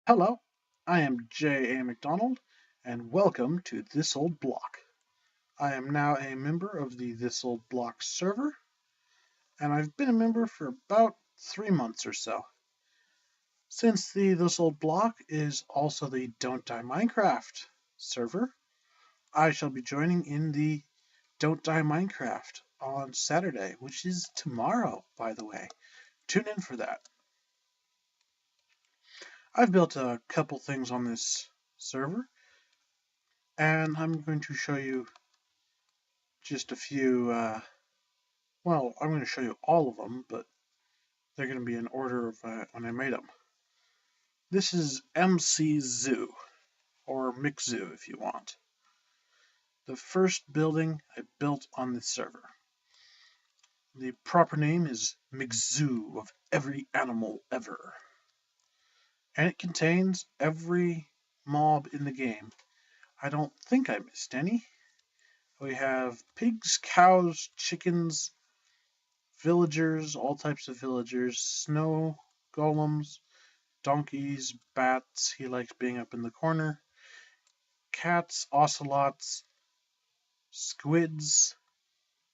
Hello, I am J.A. McDonald, and welcome to This Old Block. I am now a member of the This Old Block server, and I've been a member for about 3 months or so. Since the This Old Block is also the Don't Die Minecraft server, I shall be joining in the Don't Die Minecraft on Saturday, which is tomorrow, by the way. Tune in for that. I've built a couple things on this server, and I'm going to show you just a few. Well, I'm going to show you all of them, but they're going to be in order of when I made them. This is MCZoo, or McZoo if you want. The first building I built on this server. The proper name is McZoo of every animal ever. And it contains every mob in the game. I don't think I missed any. We have pigs, cows, chickens, villagers, all types of villagers, snow golems, donkeys, bats, he likes being up in the corner, cats, ocelots, squids,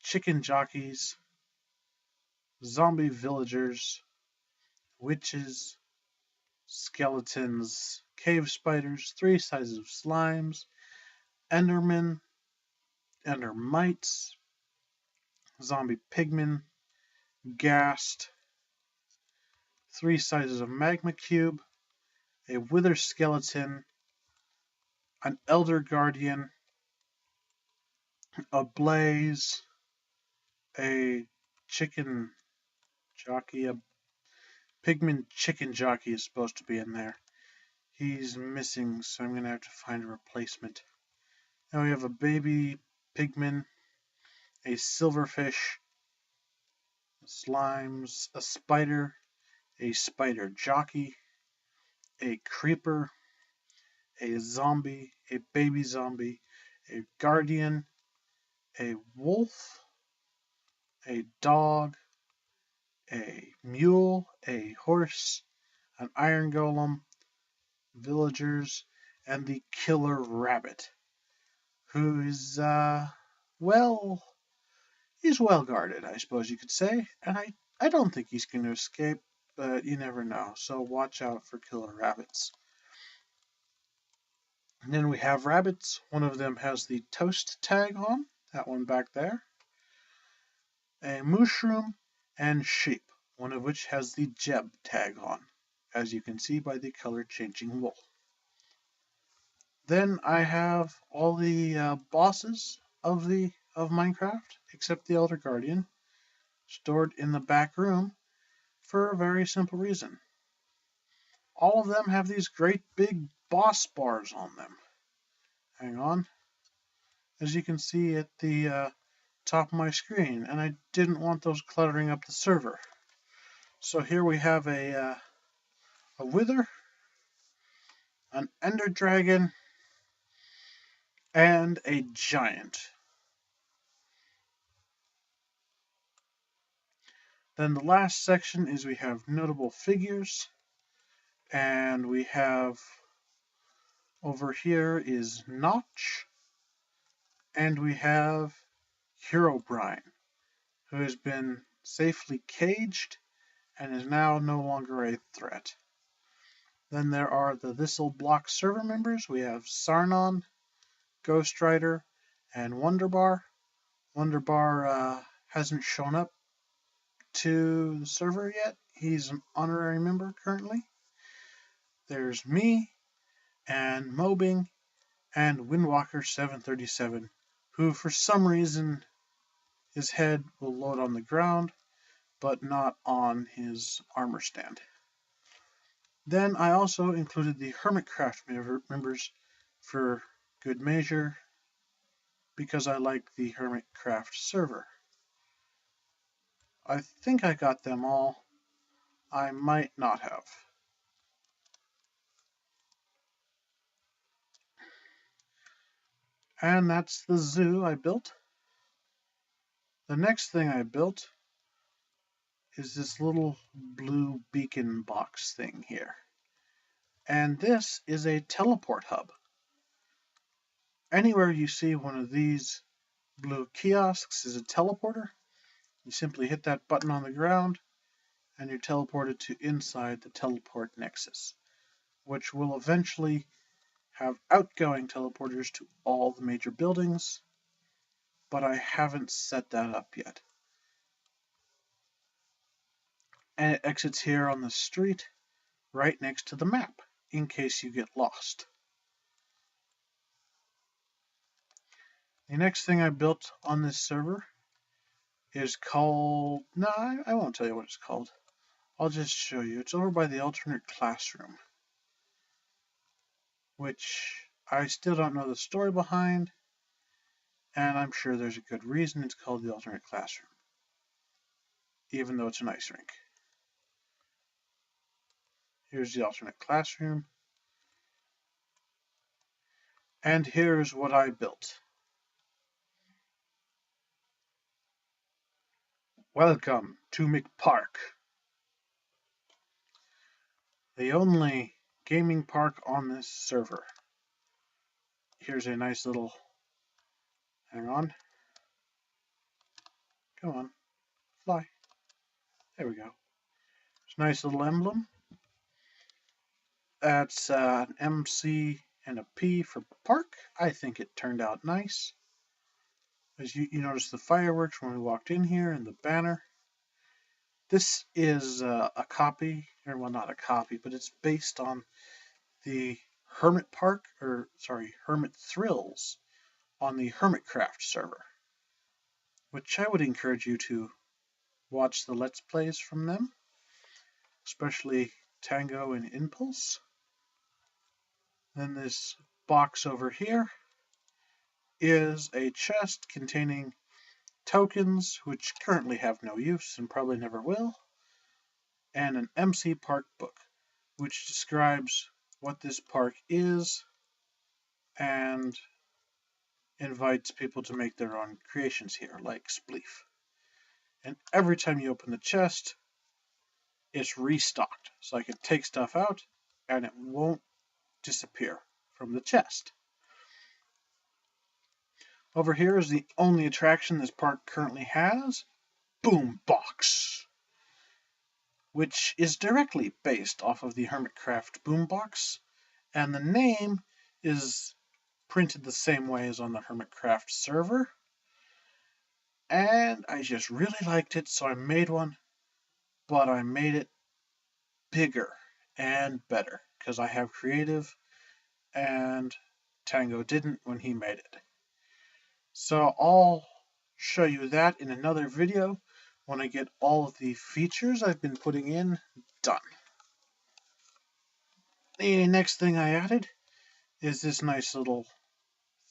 chicken jockeys, zombie villagers, witches, skeletons, cave spiders, three sizes of slimes, endermen, endermites, zombie pigmen, ghast, three sizes of magma cube, a wither skeleton, an elder guardian, a blaze, a chicken jockey, a pigman chicken jockey is supposed to be in there. He's missing, so I'm going to have to find a replacement. Now we have a baby pigman, a silverfish, slimes, a spider jockey, a creeper, a zombie, a baby zombie, a guardian, a wolf, a dog, a mule, a horse, an iron golem, villagers, and the killer rabbit, who is, well, he's well guarded, I suppose you could say, and I don't think he's going to escape, but you never know, so watch out for killer rabbits. And then we have rabbits. One of them has the toast tag on, that one back there, a mushroom, and sheep, one of which has the Jeb tag on, as you can see by the color changing wool. Then I have all the bosses of Minecraft, except the Elder Guardian, stored in the back room for a very simple reason. All of them have these great big boss bars on them. Hang on. As you can see at the top of my screen, and I didn't want those cluttering up the server. So here we have a wither, an ender dragon, and a giant. Then the last section is we have notable figures, and we have over here is Notch, and we have Herobrine, who has been safely caged and is now no longer a threat. Then there are the This Old Block server members. We have Sarnon, Ghost Rider, and Wonderbar. Wonderbar hasn't shown up to the server yet. He's an honorary member currently. There's me, and Mobinng, and Windwalker 737, who for some reason his head will load on the ground, but not on his armor stand. Then I also included the Hermitcraft members for good measure, because I like the Hermitcraft server. I think I got them all. I might not have. And that's the zoo I built. The next thing I built is this little blue beacon box thing here. And this is a teleport hub. Anywhere you see one of these blue kiosks is a teleporter. You simply hit that button on the ground and you're teleported to inside the teleport Nexis, which will eventually have outgoing teleporters to all the major buildings, but I haven't set that up yet. And it exits here on the street right next to the map in case you get lost. The next thing I built on this server is called... No, I won't tell you what it's called. I'll just show you. It's over by the alternate classroom, which I still don't know the story behind, and I'm sure there's a good reason it's called the alternate classroom, even though it's an ice rink. Here's the alternate classroom, and here's what I built. Welcome to McPark, the only gaming park on this server. Here's a nice little... Hang on. Come on. Fly. There we go. It's a nice little emblem. That's an MC and a P for park. I think it turned out nice. As you notice the fireworks when we walked in here and the banner. This is a copy, or well, not a copy, but it's based on the Hermit Thrills on the Hermitcraft server, which I would encourage you to watch the Let's Plays from them, especially Tango and Impulse. Then this box over here is a chest containing tokens, which currently have no use and probably never will, and an MC Park book, which describes what this park is and invites people to make their own creations here, like Spleef. And every time you open the chest, it's restocked, so I can take stuff out and it won't disappear from the chest. Over here is the only attraction this park currently has, Boombox, which is directly based off of the Hermitcraft Boombox, and the name is printed the same way as on the Hermitcraft server. And I just really liked it, so I made one, but I made it bigger and better because I have creative and Tango didn't when he made it. So I'll show you that in another video when I get all of the features I've been putting in done. The next thing I added is this nice little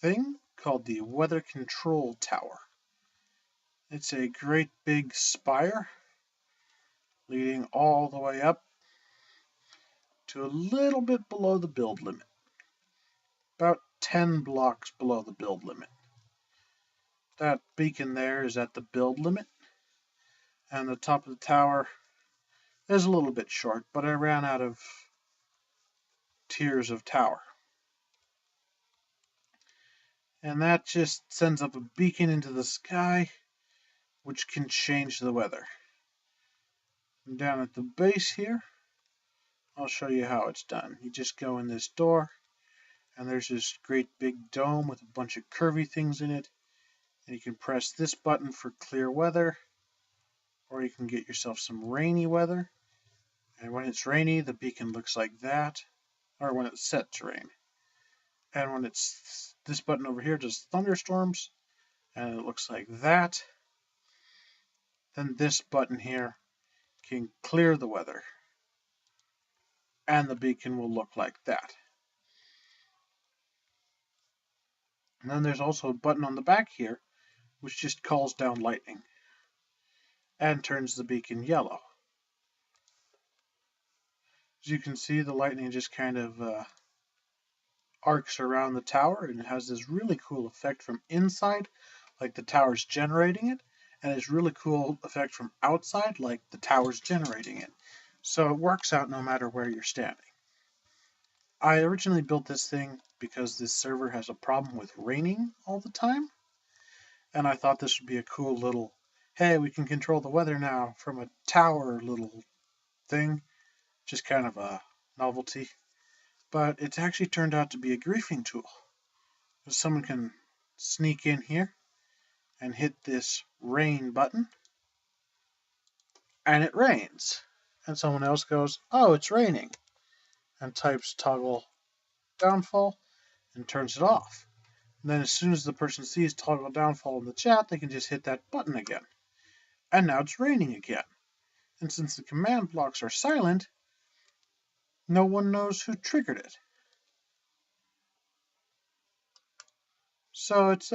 thing called the Weather Control Tower. It's a great big spire leading all the way up to a little bit below the build limit. About 10 blocks below the build limit. That beacon there is at the build limit, and the top of the tower is a little bit short, but I ran out of tiers of tower. And that just sends up a beacon into the sky, which can change the weather. And down at the base here, I'll show you how it's done. You just go in this door, and there's this great big dome with a bunch of curvy things in it. And you can press this button for clear weather, or you can get yourself some rainy weather. And when it's rainy, the beacon looks like that, or when it's set to rain. And when it's this button over here does thunderstorms, and it looks like that. Then this button here can clear the weather, and the beacon will look like that. And then there's also a button on the back here, which just calls down lightning and turns the beacon yellow. As you can see, the lightning just kind of arcs around the tower, and it has this really cool effect from inside, like the tower's generating it, and it's really cool effect from outside, like the tower's generating it. So it works out no matter where you're standing. I originally built this thing because this server has a problem with raining all the time, and I thought this would be a cool little, hey, we can control the weather now from a tower little thing, just kind of a novelty. But it's actually turned out to be a griefing tool. Someone can sneak in here and hit this rain button, and it rains. And someone else goes, oh, it's raining, and types toggle downfall and turns it off. And then as soon as the person sees toggle downfall in the chat, they can just hit that button again. And now it's raining again. And since the command blocks are silent, no one knows who triggered it. So it's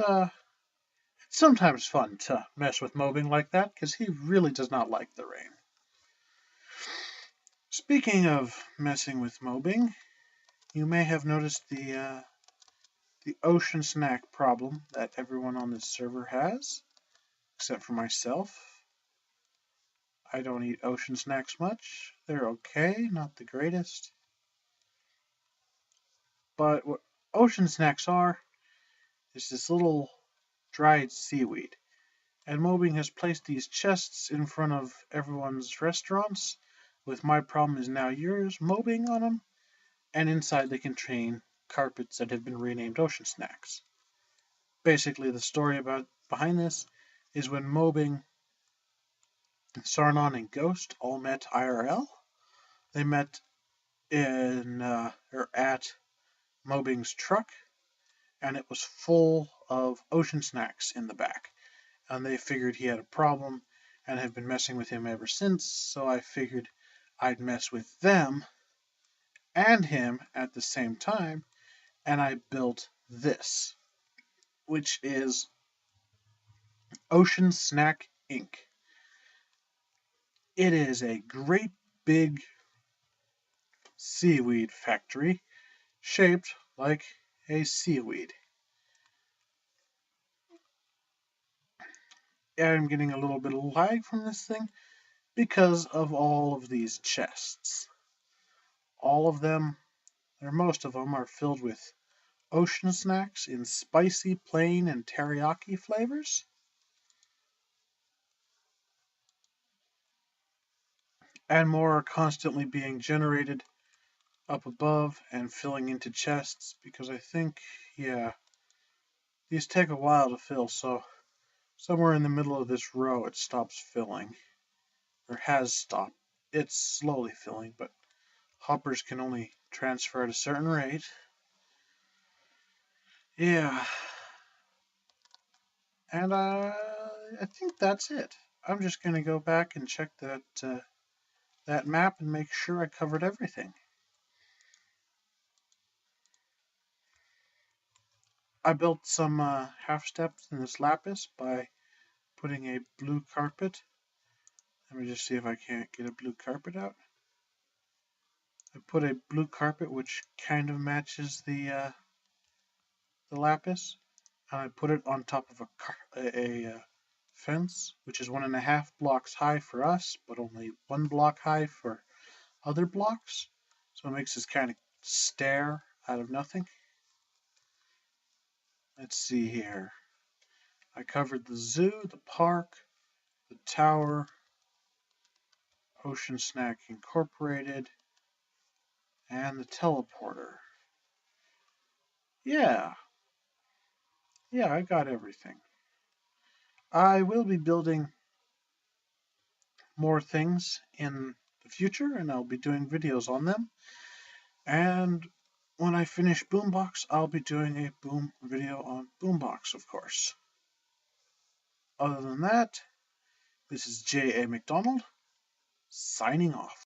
sometimes fun to mess with Mobinng like that, because he really does not like the rain. Speaking of messing with Mobinng, you may have noticed the ocean snack problem that everyone on this server has, except for myself. I don't eat ocean snacks much. They're okay, not the greatest. But what ocean snacks are is this little dried seaweed. And Mobinng has placed these chests in front of everyone's restaurants with my problem is now yours Mobinng on them. And inside they contain carpets that have been renamed ocean snacks. Basically, the story behind this is when Mobinng, Sarnon, and Ghost all met IRL. They met at Mobing's truck, and it was full of ocean snacks in the back. And they figured he had a problem and have been messing with him ever since, so I figured I'd mess with them and him at the same time, and I built this, which is Ocean Snack Inc. It is a great big seaweed factory shaped like a seaweed. I'm getting a little bit of lag from this thing because of all of these chests. All of them, or most of them, are filled with ocean snacks in spicy, plain, and teriyaki flavors. And more are constantly being generated up above and filling into chests because I think, yeah, these take a while to fill, so somewhere in the middle of this row it stops filling, or has stopped. It's slowly filling, but hoppers can only transfer at a certain rate. Yeah. And I think that's it. I'm just going to go back and check that map and make sure I covered everything. I built some half steps in this lapis by putting a blue carpet. Let me just see if I can't get a blue carpet out. I put a blue carpet which kind of matches the lapis, and I put it on top of a fence, which is 1.5 blocks high for us, but only 1 block high for other blocks. So it makes this kind of stare out of nothing. Let's see here. I covered the zoo, the park, the tower, Ocean Snack Incorporated, and the teleporter. Yeah, I got everything. I will be building more things in the future, and I'll be doing videos on them. And when I finish Boombox, I'll be doing a Boom video on Boombox, of course. Other than that, this is J.A. McDonald, signing off.